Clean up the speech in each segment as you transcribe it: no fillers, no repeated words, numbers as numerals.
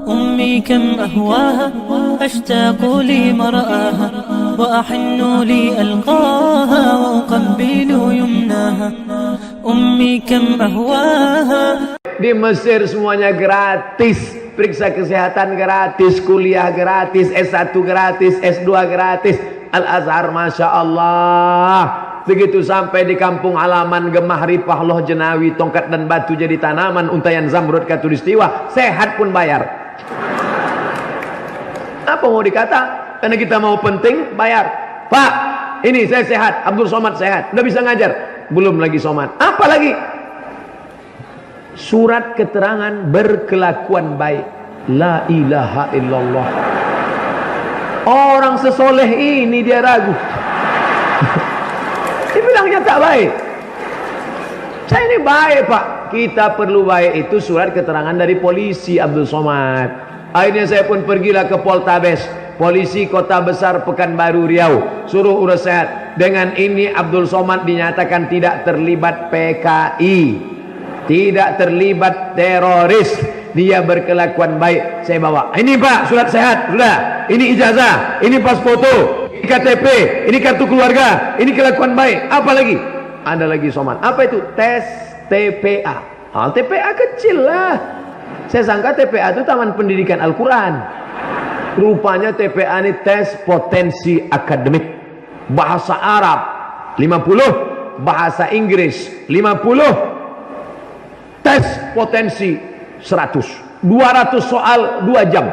أمي كم أهواها أشتاق لمرآها وأحن لألقاها وأقبل يمناها أمي كم أهواها. Di Mesir semuanya gratis, periksa kesehatan gratis, kuliah gratis, S1 gratis, S2 gratis, Al-Azhar Masya Allah. Begitu sampai di kampung halaman Gemah Ripah Loh Jenawi, tongkat dan batu jadi tanaman, untayan zamrud katulistiwa, sehat pun bayar. Apa mau dikata? Karena kita mau penting, bayar. Pak, ini saya sehat, Abdul Somad sehat, udah bisa ngajar, belum lagi Somad. Apa lagi? Surat keterangan berkelakuan baik. La ilaha illallah. Orang sesoleh ini dia ragu. Dibilangnya tak baik. Saya ini baik pak. Kita perlu baik itu surat keterangan dari polisi Abdul Somad. Akhirnya saya pun pergilah ke Poltabes, polisi kota besar Pekanbaru Riau, suruh urus sehat. Dengan ini Abdul Somad dinyatakan tidak terlibat PKI, tidak terlibat teroris, dia berkelakuan baik. Saya bawa, ini pak surat sehat sudah, ini ijazah, ini pas foto, ini KTP, ini kartu keluarga, ini kelakuan baik. Apa lagi? Ada lagi Somad. Apa itu? Tes TPA. TPA kecil lah. Saya sangka TPA itu Taman Pendidikan Al-Quran. Rupanya TPA ini tes potensi akademik. Bahasa Arab 50, bahasa Inggris 50, tes potensi 100, 200 soal 2 jam,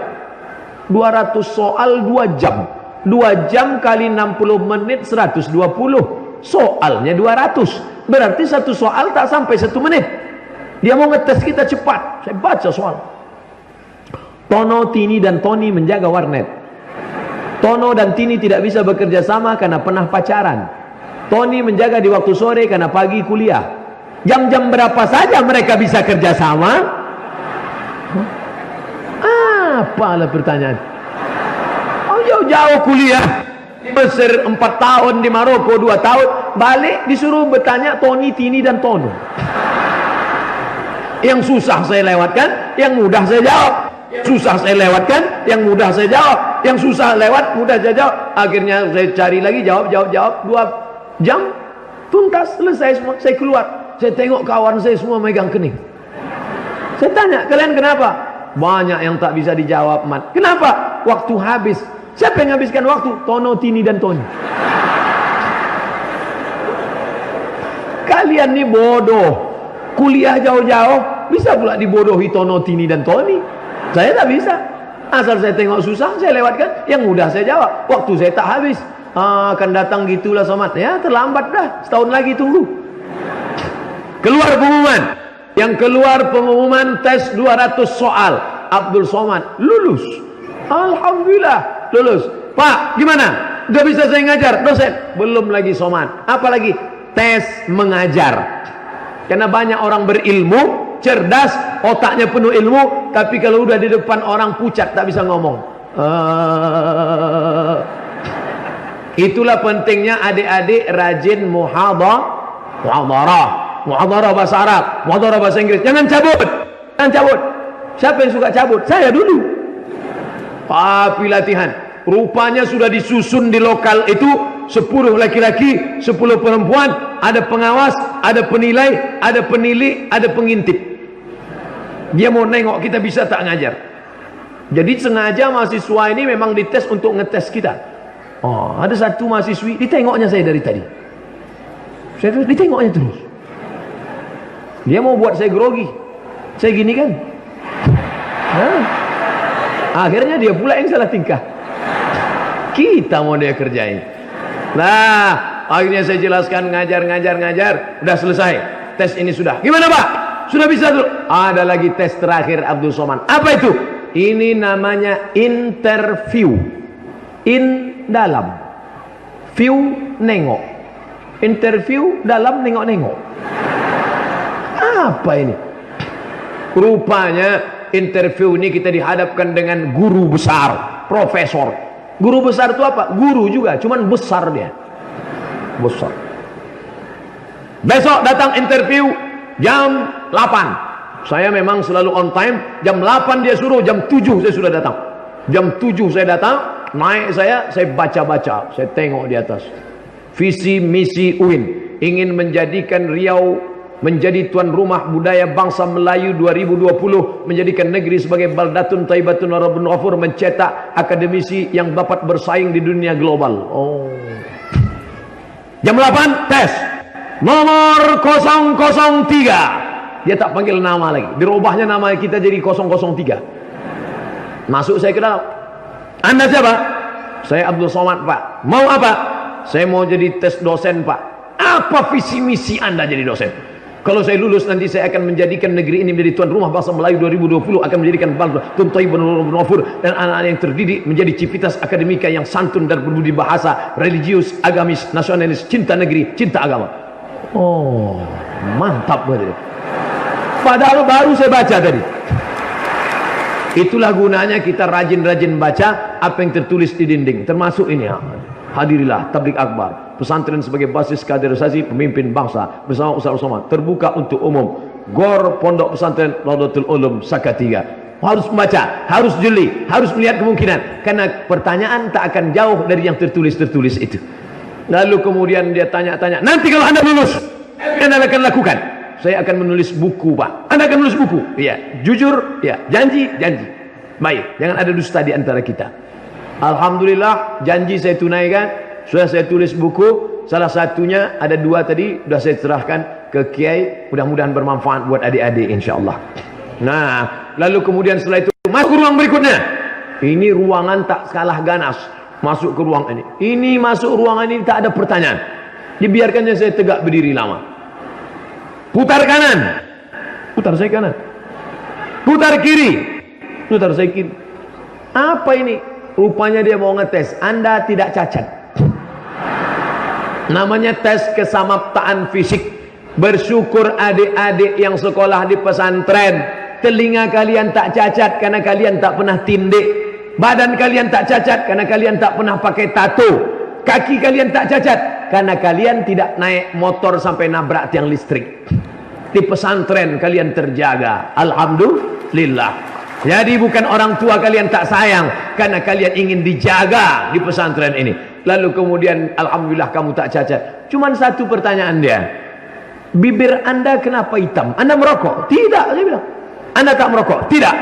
200 soal 2 jam, 2 jam kali 60 menit 120, soalnya 200, berarti satu soal tak sampai 1 menit. Dia mau ngetes kita cepat. Saya baca soal. Tono, Tini dan Tony menjaga warnet. Tono dan Tini tidak bisa bekerja sama karena pernah pacaran. Tony menjaga di waktu sore karena pagi kuliah. Jam-jam berapa saja mereka bisa kerja sama? Apalah pertanyaan. Oh, jauh-jauh kuliah di Mesir 4 tahun, di Maroko 2 tahun, balik disuruh bertanya Tony, Tini dan Tono. Yang susah saya lewatkan, yang mudah saya jawab. Susah saya lewatkan, yang mudah saya jawab. Yang susah lewat, mudah saya jawab. Akhirnya saya cari lagi, jawab 2 jam tuntas, selesai semua. Saya keluar, saya tengok kawan saya semua megang kening. Saya tanya, kalian kenapa? Banyak yang tak bisa dijawab, Mat. Kenapa? Waktu habis. Siapa yang habiskan waktu? Tono, Tini dan Tony. Kalian nih bodoh. Kuliah jauh-jauh, bisa pula dibodohi Tono, Tini dan Tony. Saya tak bisa. Asal saya tengok susah, saya lewatkan. Yang mudah saya jawab. Waktu saya tak habis. Akan datang gitulah Somad. Ya terlambat dah, setahun lagi tunggu. Keluar pengumuman. Yang keluar pengumuman tes 200 soal, Abdul Somad lulus. Alhamdulillah lulus. Pak gimana? Udah bisa saya ngajar? Dosen? Belum lagi Somad. Apalagi? Tes mengajar. Karena banyak orang berilmu, cerdas, otaknya penuh ilmu, tapi kalau udah di depan orang pucat, tak bisa ngomong. Itulah pentingnya adik-adik rajin muhadarah bahasa Arab, muhadarah bahasa Inggris. Jangan cabut, jangan cabut. Siapa yang suka cabut? Saya dulu. Tapi latihan. Rupanya sudah disusun di lokal itu 10 laki-laki, 10 perempuan, ada pengawas, ada penilai, ada penilai, ada pengintip. Dia mau nengok kita bisa tak ngajar. Jadi sengaja mahasiswa ini memang dites untuk ngetes kita. Oh, ada satu mahasiswi, ditengoknya saya dari tadi. Saya terus ditengoknya terus. Dia mau buat saya grogi. Saya gini kan. Akhirnya dia pula yang salah tingkah. Kita mau dia kerjain. Nah, akhirnya saya jelaskan ngajar. Udah selesai. Tes ini sudah. Gimana Pak? Sudah bisa tuh? Ada lagi tes terakhir Abdul Somad. Apa itu? Ini namanya interview. In dalam. View nengok. Interview dalam nengok-nengok. Apa ini? Rupanya interview ini kita dihadapkan dengan guru besar, profesor. Guru besar itu apa? Guru juga, cuman besar dia. Besar. Besok datang interview jam 8. Saya memang selalu on time. Jam 8 dia suruh, jam 7 saya sudah datang. Jam 7 saya datang, naik saya baca-baca, saya tengok di atas. Visi misi UIN ingin menjadikan Riau menjadi tuan rumah budaya bangsa Melayu 2020, menjadikan negeri sebagai baldatun thayyibatun wa rabbun ghafur, mencetak akademisi yang dapat bersaing di dunia global. Oh. Jam 8 tes. Nomor 003. Dia tak panggil nama lagi. Dirubahnya nama kita jadi 003. Masuk saya ke dalam. Anda siapa? Saya Abdul Somad, Pak. Mau apa? Saya mau jadi tes dosen, Pak. Apa visi misi Anda jadi dosen? Kalau saya lulus nanti saya akan menjadikan negeri ini menjadi tuan rumah bangsa Melayu 2020, akan menjadikan baldatun thayyibatun wa rabbun ghafur, dan anak-anak yang terdidik menjadi civitas akademika yang santun dan berbudi bahasa, religius, agamis, nasionalis, cinta negeri, cinta agama. Oh, mantap betul. Padahal baru saya baca tadi. Itulah gunanya kita rajin-rajin baca apa yang tertulis di dinding, termasuk ini. Hadirilah tabligh akbar, pesantren sebagai basis kaderisasi pemimpin bangsa bersama Ustaz Somad, terbuka untuk umum. Gor Pondok Pesantren Laudatul Ulum Salatiga. Harus membaca, harus jeli, harus melihat kemungkinan, karena pertanyaan tak akan jauh dari yang tertulis itu. Lalu kemudian dia tanya-tanya, nanti kalau Anda lulus, Anda akan lakukan. Saya akan menulis buku, Pak. Anda akan menulis buku? Iya. Jujur? Ya. Janji? Janji. Baik, jangan ada dusta di antara kita. Alhamdulillah, janji saya tunaikan. Sudah saya tulis buku. Salah satunya ada 2 tadi, sudah saya serahkan ke Kiai. Mudah-mudahan bermanfaat buat adik-adik, insyaAllah. Nah, lalu kemudian setelah itu masuk ke ruang berikutnya. Ini ruangan tak kalah ganas. Masuk ke ruang ini. Ini masuk ruangan ini tak ada pertanyaan. Dibiarkannya saya tegak berdiri lama. Putar kanan, putar saya kanan. Putar kiri, putar saya kiri. Apa ini? Rupanya dia mau ngetes Anda tidak cacat. Namanya tes kesamaptaan fisik. Bersyukur adik-adik yang sekolah di pesantren, telinga kalian tak cacat karena kalian tak pernah tindik. Badan kalian tak cacat karena kalian tak pernah pakai tato. Kaki kalian tak cacat karena kalian tidak naik motor sampai nabrak tiang listrik. Di pesantren kalian terjaga, alhamdulillah. Jadi bukan orang tua kalian tak sayang, karena kalian ingin dijaga di pesantren ini. Lalu kemudian alhamdulillah kamu tak cacat. Cuman satu pertanyaan dia, bibir Anda kenapa hitam? Anda merokok? Tidak, saya bilang. Anda tak merokok? Tidak.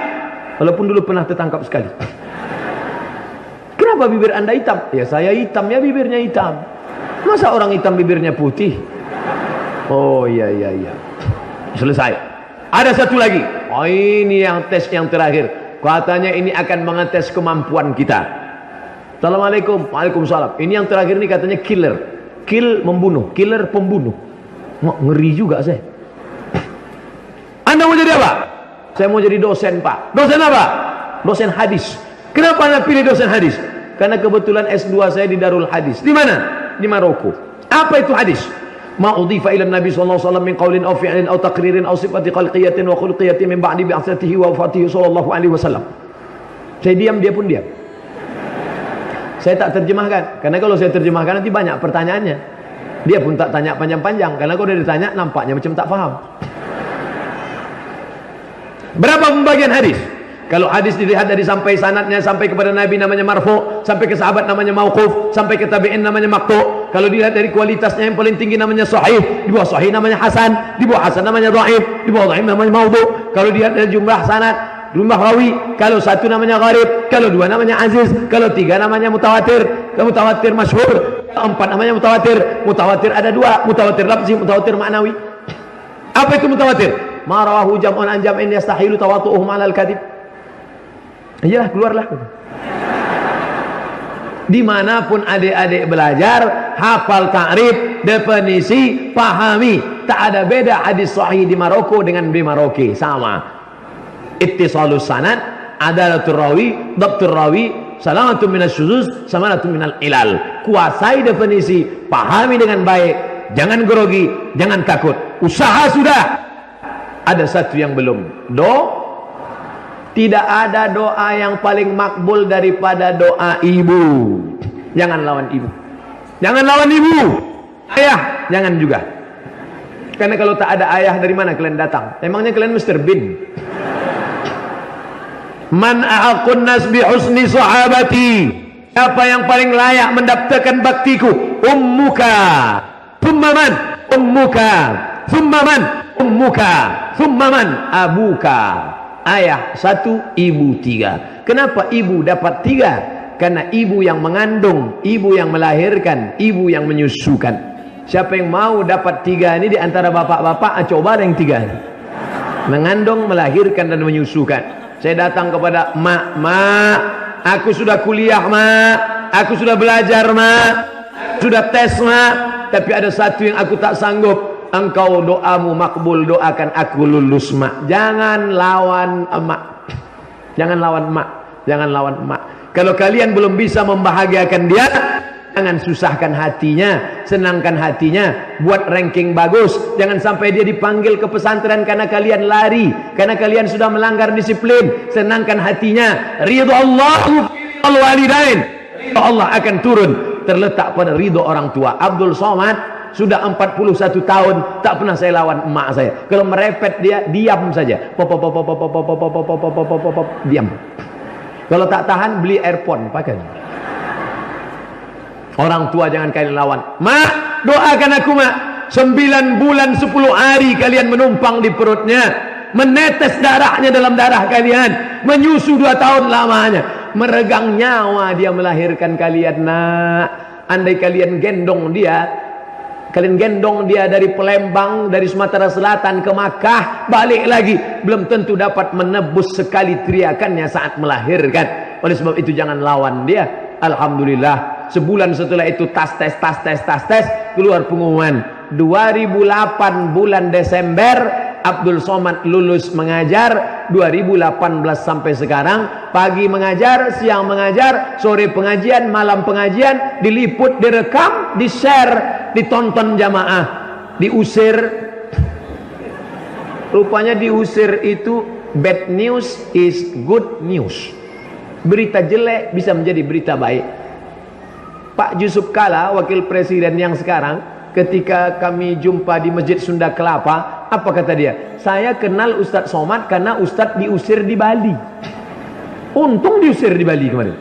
Walaupun dulu pernah tertangkap sekali. Kenapa bibir Anda hitam? Ya saya hitam, ya bibirnya hitam. Masa orang hitam bibirnya putih? Oh iya. Selesai. Ada satu lagi. Oh ini yang tes yang terakhir. Katanya ini akan mengetes kemampuan kita. Assalamualaikum. Waalaikumsalam. Ini yang terakhir ini katanya killer. Kill membunuh, killer pembunuh. Ngeri juga saya. Anda mau jadi apa? Saya mau jadi dosen, Pak. Dosen apa? Dosen hadis. Kenapa Anda pilih dosen hadis? Karena kebetulan S2 saya di Darul Hadis. Di mana? Di Maroko. Apa itu hadis? Ma udhifa ila Nabi sallallahu alaihi wasallam min qaulin aw fi'lin aw taqririn aw sifati khalqiyatin wa khuluqiyatin min ba'di bi'athatihi wa wafatihi sallallahu alaihi wasallam. Saya diam, dia pun diam. Saya tak terjemahkan, karena kalau saya terjemahkan nanti banyak pertanyaannya. Dia pun tak tanya panjang-panjang, karena kalau dia ditanya nampaknya macam tak faham. Berapa pembagian hadis? Kalau hadis dilihat dari sampai sanadnya, sampai kepada Nabi namanya marfu, sampai ke sahabat namanya mauquf, sampai ke tabi'in namanya maqtu. Kalau dilihat dari kualitasnya yang paling tinggi namanya sahih, di bawah sahih namanya hasan, di bawah hasan namanya dhaif, di bawah dhaif namanya maudhu. Kalau dilihat dari jumlah sanad, jumlah rawi, kalau satu namanya gharib, kalau 2 namanya aziz, kalau 3 namanya mutawatir, kalau mutawatir masyhur, kalau 4 namanya mutawatir. Mutawatir ada 2, mutawatir lafzi, mutawatir maknawi. Apa itu mutawatir? Ma rawahu jam'un an jam'in yastahilu tawatu'uhum 'alal kadhib. Iyalah, keluarlah. Dimanapun adik-adik belajar, hafal ta'rif, definisi, pahami. Tak ada beda hadis sahih di Maroko dengan di Maroke, sama. Ittisalus sanad, adalatul rawi, dhabtur rawi, salamatun minas syuzuz, samanatun minal ilal. Kuasai definisi, pahami dengan baik, jangan grogi, jangan takut. Usaha sudah. Ada satu yang belum. Tidak ada doa yang paling makbul daripada doa ibu. Jangan lawan ibu. Jangan lawan ibu. Ayah, jangan juga. Karena kalau tak ada ayah, dari mana kalian datang? Emangnya kalian Mr. Bean? Man a'aqun nas bi husni sahabati. Siapa yang paling layak mendapatkan baktiku? Ummuka. Thumma man? Ummuka. Thumma man? Ummuka. Thumma man? Abuka. Ayah satu, ibu tiga. Kenapa ibu dapat tiga? Karena ibu yang mengandung, ibu yang melahirkan, ibu yang menyusukan. Siapa yang mau dapat tiga ini di antara bapak-bapak, coba ada yang tiga ini. Mengandung, melahirkan dan menyusukan. Saya datang kepada mak, aku sudah kuliah mak, aku sudah belajar mak, sudah tes mak, tapi ada satu yang aku tak sanggup. Engkau doamu makbul, doakan aku lulus mak. Jangan lawan emak, jangan lawan emak, jangan lawan emak. Kalau kalian belum bisa membahagiakan dia, jangan susahkan hatinya, senangkan hatinya, buat ranking bagus. Jangan sampai dia dipanggil ke pesantren karena kalian lari, karena kalian sudah melanggar disiplin. Senangkan hatinya. Ridho Allah wal walidain, ridho Allah akan turun, terletak pada ridho orang tua. Abdul Somad sudah 41 tahun tak pernah saya lawan emak saya. Kalau merepet dia diam saja. Diam. Kalau tak tahan beli earphone pakai. Orang tua jangan kalian lawan. Mak, doakan aku mak. 9 bulan 10 hari kalian menumpang di perutnya, menetes darahnya dalam darah kalian, menyusu 2 tahun lamanya, meregang nyawa dia melahirkan kalian nak. Andai kalian gendong dia dari Palembang, dari Sumatera Selatan ke Makkah, balik lagi, belum tentu dapat menebus sekali teriakannya saat melahirkan. Oleh sebab itu jangan lawan dia. Alhamdulillah, sebulan setelah itu tas tes, keluar pengumuman 2008 bulan Desember Abdul Somad lulus mengajar. 2018 sampai sekarang, pagi mengajar, siang mengajar, sore pengajian, malam pengajian, diliput, direkam, di-share, ditonton jamaah. Diusir, rupanya diusir itu bad news is good news. Berita jelek bisa menjadi berita baik. Pak Yusuf Kala, wakil presiden yang sekarang, ketika kami jumpa di Masjid Sunda Kelapa, apa kata dia? Saya kenal Ustadz Somad karena Ustadz diusir di Bali. Untung diusir di Bali kemarin.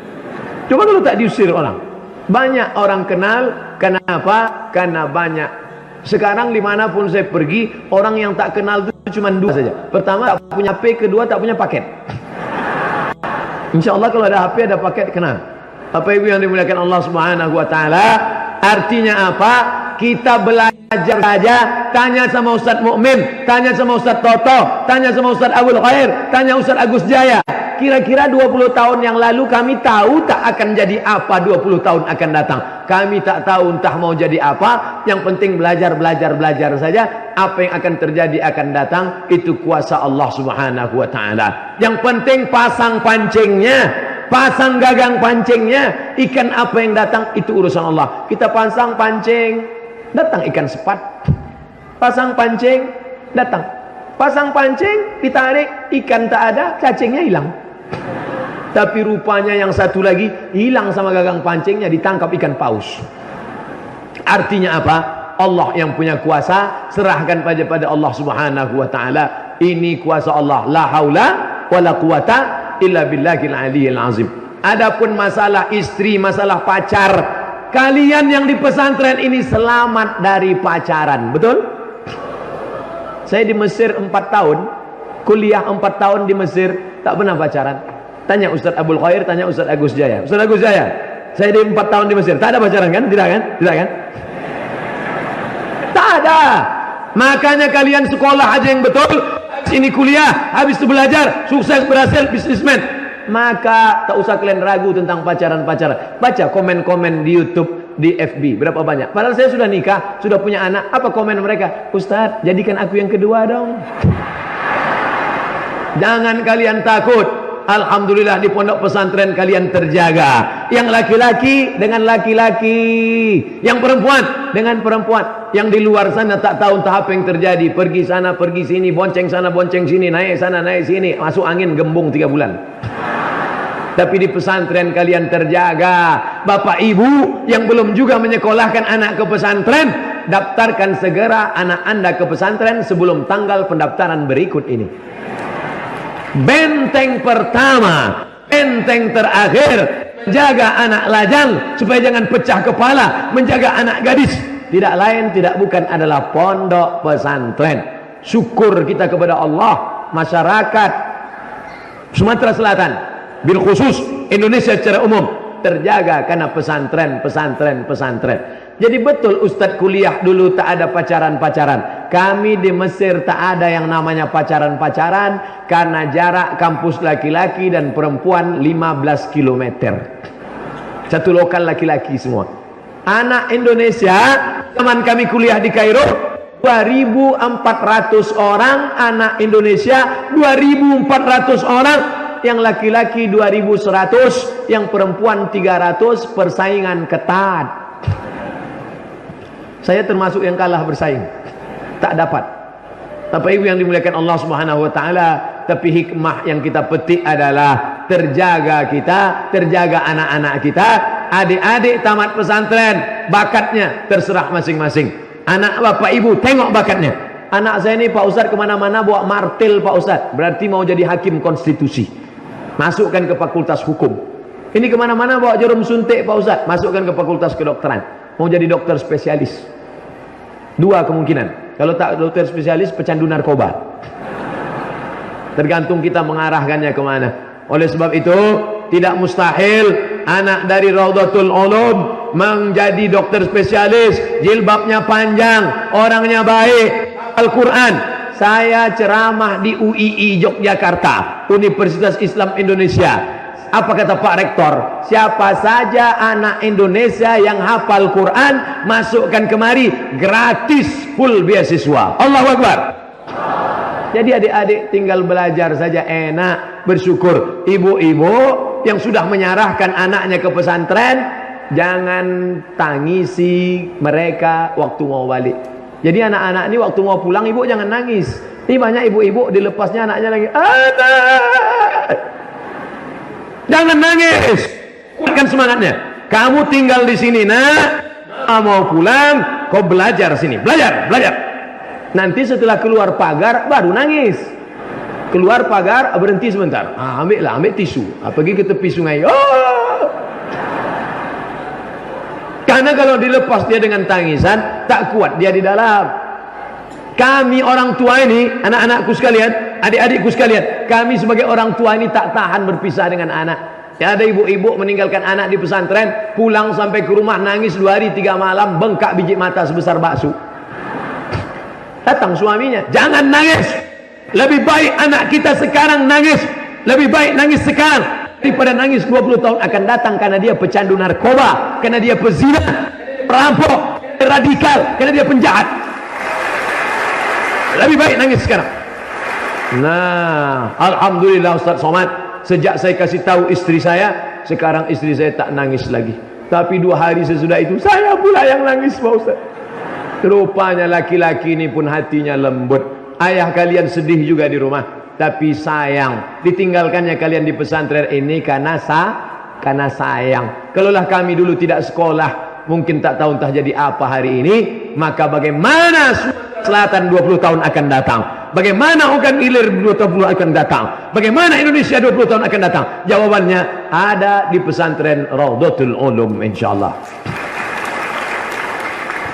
Coba kalau tak diusir orang. Banyak orang kenal. Kenapa? Karena banyak. Sekarang dimanapun saya pergi, orang yang tak kenal itu cuma 2 saja. Pertama tak punya HP, kedua tak punya paket. Insya Allah kalau ada HP, ada paket, kenal. Bapak Ibu yang dimuliakan Allah Subhanahu wa taala, artinya apa? Kita belajar saja, tanya sama Ustadz Mukmin, tanya sama Ustadz Toto, tanya sama Ustadz Abul Khair, tanya Ustadz Agus Jaya. Kira-kira 20 tahun yang lalu kami tahu tak akan jadi apa 20 tahun akan datang. Kami tak tahu entah mau jadi apa. Yang penting belajar saja. Apa yang akan terjadi akan datang, itu kuasa Allah Subhanahu wa taala. Yang penting pasang pancingnya, pasang gagang pancingnya. Ikan apa yang datang itu urusan Allah. Kita pasang pancing, datang ikan sepat. Pasang pancing, datang. Pasang pancing, ditarik, ikan tak ada, cacingnya hilang. Tapi rupanya yang satu lagi hilang sama gagang pancingnya, ditangkap ikan paus. Artinya apa? Allah yang punya kuasa, serahkan pada Allah Subhanahu wa taala. Ini kuasa Allah, la haula wala quwata illa billahil aliyil azim. Adapun masalah istri, masalah pacar, kalian yang di pesantren ini selamat dari pacaran, betul? Saya di Mesir 4 tahun, kuliah 4 tahun di Mesir, tak pernah pacaran. Tanya Ustadz Abul Khair, tanya Ustadz Agus Jaya. Ustadz Agus Jaya, saya di 4 tahun di Mesir, tak ada pacaran kan? Tidak kan? Tidak kan? Tak ada. Makanya kalian sekolah aja yang betul, ini kuliah, habis itu belajar, sukses, berhasil, bisnismen. Maka tak usah kalian ragu tentang pacaran-pacaran. Baca komen-komen di YouTube, di FB, berapa banyak. Padahal saya sudah nikah, sudah punya anak. Apa komen mereka? Ustadz, jadikan aku yang kedua dong. Jangan kalian takut. Alhamdulillah di pondok pesantren kalian terjaga. Yang laki-laki dengan laki-laki, yang perempuan dengan perempuan. Yang di luar sana tak tahu entah apa yang terjadi. Pergi sana, pergi sini, bonceng sana, bonceng sini, naik sana, naik sini, masuk angin gembung 3 bulan. Tapi di pesantren kalian terjaga. Bapak ibu yang belum juga menyekolahkan anak ke pesantren, daftarkan segera anak Anda ke pesantren sebelum tanggal pendaftaran berikut ini. Benteng pertama, benteng terakhir, menjaga anak lajang supaya jangan pecah kepala, menjaga anak gadis, tidak lain tidak bukan adalah pondok pesantren. Syukur kita kepada Allah, masyarakat Sumatera Selatan, bil khusus Indonesia secara umum terjaga karena pesantren. Jadi betul Ustadz kuliah dulu tak ada pacaran-pacaran. Kami di Mesir tak ada yang namanya pacaran-pacaran karena jarak kampus laki-laki dan perempuan 15 km. Satu lokal laki-laki semua. Anak Indonesia, teman kami kuliah di Kairo, 2.400 orang anak Indonesia, 2.400 orang, yang laki-laki 2.100, yang perempuan 300, persaingan ketat. Saya termasuk yang kalah bersaing, tak dapat. Bapak Ibu yang dimuliakan Allah Subhanahu wa taala, tapi hikmah yang kita petik adalah terjaga kita, terjaga anak-anak kita. Adik-adik tamat pesantren, bakatnya terserah masing-masing. Anak Bapak Ibu tengok bakatnya. Anak saya ini Pak Ustadz kemana-mana bawa martil Pak Ustadz, berarti mau jadi hakim konstitusi, masukkan ke fakultas hukum. Ini kemana-mana bawa jarum suntik Pak Ustadz, masukkan ke fakultas kedokteran, mau jadi dokter spesialis. Dua kemungkinan, kalau tak dokter spesialis pecandu narkoba. Tergantung kita mengarahkannya kemana. Oleh sebab itu tidak mustahil anak dari Raudhatul Ulum menjadi dokter spesialis, jilbabnya panjang, orangnya baik, Al-Quran. Saya ceramah di UII Yogyakarta, Universitas Islam Indonesia. Apa kata Pak Rektor? Siapa saja anak Indonesia yang hafal Quran, masukkan kemari, gratis, full beasiswa. Allahu Akbar. Jadi adik-adik tinggal belajar saja, enak, bersyukur. Ibu-ibu yang sudah menyerahkan anaknya ke pesantren, jangan tangisi mereka waktu mau balik. Jadi anak-anak ini waktu mau pulang, ibu jangan nangis. Ini banyak ibu-ibu dilepasnya anaknya lagi, anak, jangan nangis, kuatkan semangatnya. Kamu tinggal di sini nak, mau pulang, kau belajar sini, belajar. Nanti setelah keluar pagar baru nangis. Keluar pagar berhenti sebentar, ambil tisu, pergi ke tepi sungai. Karena kalau dilepas dia dengan tangisan, tak kuat dia di dalam. Kami orang tua ini, anak-anakku sekalian, adik-adikku sekalian, kami sebagai orang tua ini tak tahan berpisah dengan anak. Ya, ada ibu-ibu meninggalkan anak di pesantren, pulang sampai ke rumah nangis 2 hari 3 malam, bengkak biji mata sebesar bakso. Datang suaminya, jangan nangis. Lebih baik anak kita sekarang nangis, lebih baik nangis sekarang daripada nangis 20 tahun akan datang karena dia pecandu narkoba, karena dia pezina, perampok, radikal, karena dia penjahat. Lebih baik nangis sekarang. Nah, alhamdulillah Ustaz Somad, sejak saya kasih tahu istri saya, sekarang istri saya tak nangis lagi. Tapi 2 hari sesudah itu saya pula yang nangis Pak Ustaz. Rupanya laki-laki ini pun hatinya lembut. Ayah kalian sedih juga di rumah, tapi sayang ditinggalkannya kalian di pesantren ini karena sayang. Kalaulah kami dulu tidak sekolah, mungkin tak tahu entah jadi apa hari ini. Maka bagaimana Sumatera Selatan 20 tahun akan datang? Bagaimana Ogan Ilir 20 tahun akan datang? Bagaimana Indonesia 20 tahun akan datang? Jawabannya ada di pesantren Raudhatul Ulum insyaallah.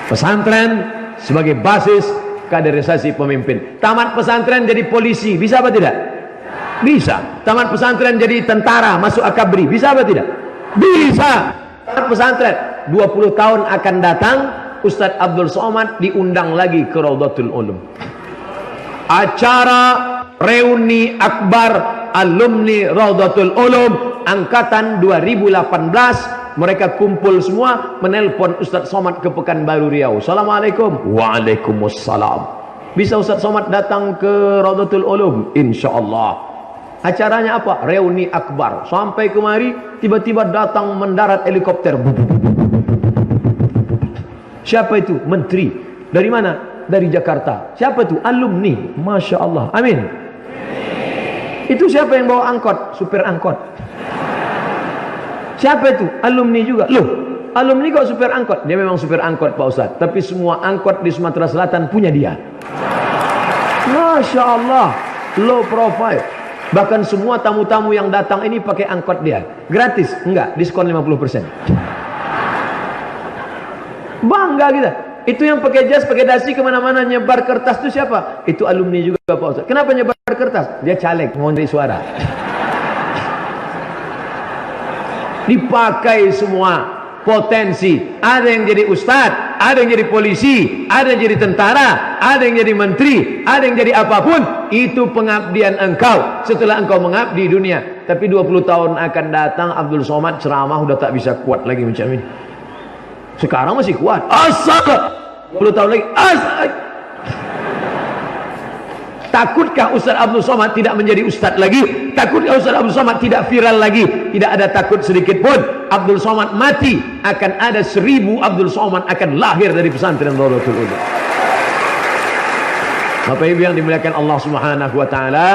Pesantren sebagai basis kaderisasi pemimpin. Tamat pesantren jadi polisi, bisa apa tidak? Bisa. Tamat pesantren jadi tentara, masuk akabri, bisa apa tidak? Bisa. Tamat pesantren 20 tahun akan datang, Ustadz Abdul Somad diundang lagi ke Raudhatul Ulum. Acara reuni akbar alumni Raudhatul Ulum angkatan 2018. Mereka kumpul semua, menelpon Ustadz Somad ke Pekanbaru Riau. Assalamualaikum. Waalaikumsalam. Bisa Ustadz Somad datang ke Raudhatul Ulum? InsyaAllah. Acaranya apa? Reuni akbar. Sampai kemari, tiba-tiba datang mendarat helikopter. Siapa itu? Menteri. Dari mana? Dari Jakarta. Siapa itu? Alumni. Masya Allah. Amin. Itu siapa yang bawa angkot? Supir angkot. Siapa itu? Alumni juga. Loh, Alumni kok supir angkot? Dia memang supir angkot Pak Ustaz, tapi semua angkot di Sumatera Selatan punya dia. Masya Allah, low profile. Bahkan semua tamu-tamu yang datang ini pakai angkot dia. Gratis? Enggak, diskon 50%. Bangga kita. Itu yang pakai jas, pakai dasi kemana-mana nyebar kertas itu siapa? Itu alumni juga Pak Ustaz. Kenapa nyebar kertas? Dia caleg, mau dari suara. Dipakai semua potensi. Ada yang jadi ustadz, ada yang jadi polisi, ada yang jadi tentara, ada yang jadi menteri, ada yang jadi apapun. Itu pengabdian engkau setelah engkau mengabdi dunia. Tapi 20 tahun akan datang Abdul Somad ceramah udah tak bisa kuat lagi macam ini. Sekarang masih kuat. Asal 20 tahun lagi asal. Takutkah Ustaz Abdul Somad tidak menjadi ustaz lagi? Takutkah Ustaz Abdul Somad tidak viral lagi? Tidak ada takut sedikit pun. Abdul Somad mati, akan ada 1000 Abdul Somad akan lahir dari pesantren Rawdatul Ulum. Bapak Ibu yang dimuliakan Allah Subhanahu wa taala,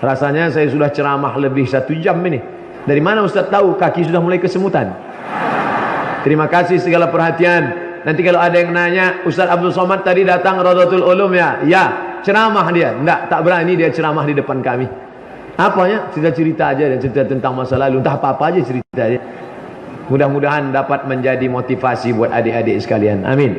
rasanya saya sudah ceramah lebih 1 jam ini. Dari mana Ustaz tahu? Kaki sudah mulai kesemutan. Terima kasih segala perhatian. Nanti kalau ada yang nanya, Ustaz Abdul Somad tadi datang Rawdatul Ulum ya? Ya. Ceramah dia, enggak, tak berani dia ceramah di depan kami. Apanya? Cerita-cerita aja dan cerita tentang masa lalu, entah apa-apa aja cerita aja. Mudah-mudahan dapat menjadi motivasi buat adik-adik sekalian. Amin.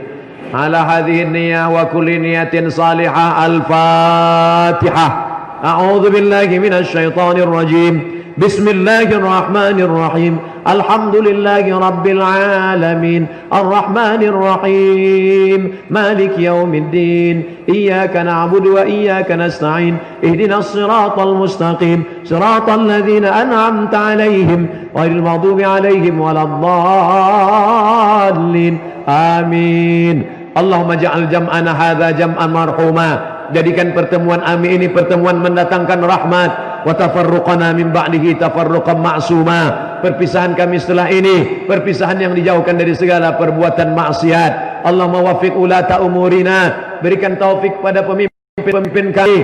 Ala hadhihi niyyah wa kulli niyatin salihah. Al-Fatihah. A'udzu billahi minasy syaithanir rajim. Bismillahirrahmanirrahim. Alhamdulillahi rabbil alamin. Arrahmanir rahim. Malik yaumiddin. Iyyaka na'budu wa iyyaka nasta'in. Ihdinas siratal mustaqim. Siratal ladzina an'amta 'alaihim ghairil maghdubi 'alaihim waladdallin. Amin. Allahumma ja'al jam'ana hadza jam'an marhuma. Jadikan pertemuan kami ini pertemuan mendatangkan rahmat. Wa tafarruqana min ba'dihi tafarruqan ma'suma. Perpisahan kami setelah ini perpisahan yang dijauhkan dari segala perbuatan maksiat. Allahumma waffiq ulata umurina. Berikan taufik pada pemimpin kami.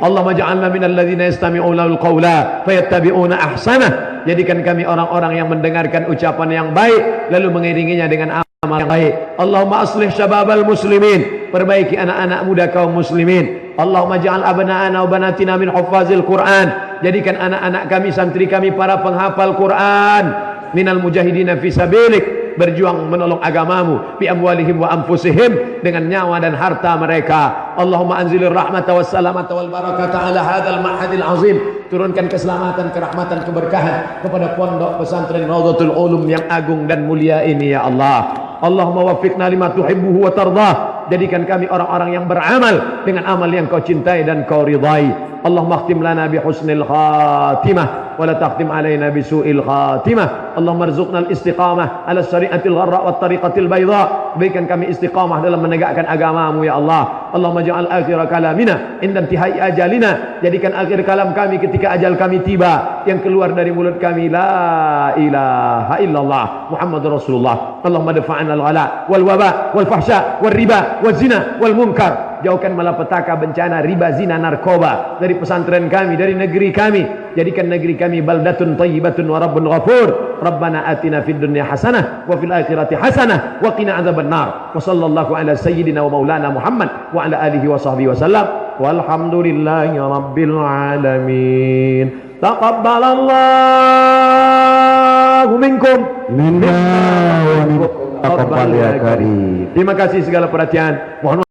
Allahumma ja'alna minal ladzina yastami'una al-qawla fayattabi'una ahsanah. Jadikan kami orang-orang yang mendengarkan ucapan yang baik lalu mengiringinya dengan amal yang baik. Allahumma aslih syababal muslimin. Perbaiki anak-anak muda kaum muslimin. Allahumma ja'al abna'ana wa banatina min huffazil Qur'an. Jadikan anak-anak kami, santri kami para penghafal Quran. Minal mujahidina fi sabilik, berjuang menolong agamamu, bi amwalihim wa anfusihim, dengan nyawa dan harta mereka. Allahumma anzilir rahmata was salamata wal barakata ala hadzal ma'hadil azim. Turunkan keselamatan, kerahmatan, keberkahan kepada pondok pesantren Rawdatul Ulum yang agung dan mulia ini ya Allah. Allahumma waffiqna lima tuhibbuhu wa tardah. Jadikan kami orang-orang yang beramal dengan amal yang kau cintai dan kau ridai. Allahumma khtim lana bi husnil khatimah wa la takhtim alaina bi su'il khatimah. Allahumma arzuqna al-istiqamah ala syari'atil gharra wa tariqatil bayda. Berikan kami istiqamah dalam menegakkan agamamu ya Allah. Allahumma ja'al akhir kalamina inda intihai ajalina. Jadikan akhir kalam kami ketika ajal kami tiba, yang keluar dari mulut kami la ilaha illallah Muhammadur Rasulullah. Allahumma dafa'na al-ghala wal waba wal fahsya wal riba wal zina wal munkar. Jauhkan malapetaka, bencana, riba, zina, narkoba dari pesantren kami, dari negeri kami. Jadikan negeri kami baldatun thayyibatun wa rabbun ghafur. Rabbana atina fid dunya hasanah wa fil akhirati hasanah wa qina adzabannar. Wa sallallahu ala sayyidina wa maulana Muhammad wa ala alihi wa sahbihi wa sallam. Walhamdulillahi rabbil alamin. Taqabbalallahu minkum minna wa minkum. Terima kasih segala perhatian. Mohon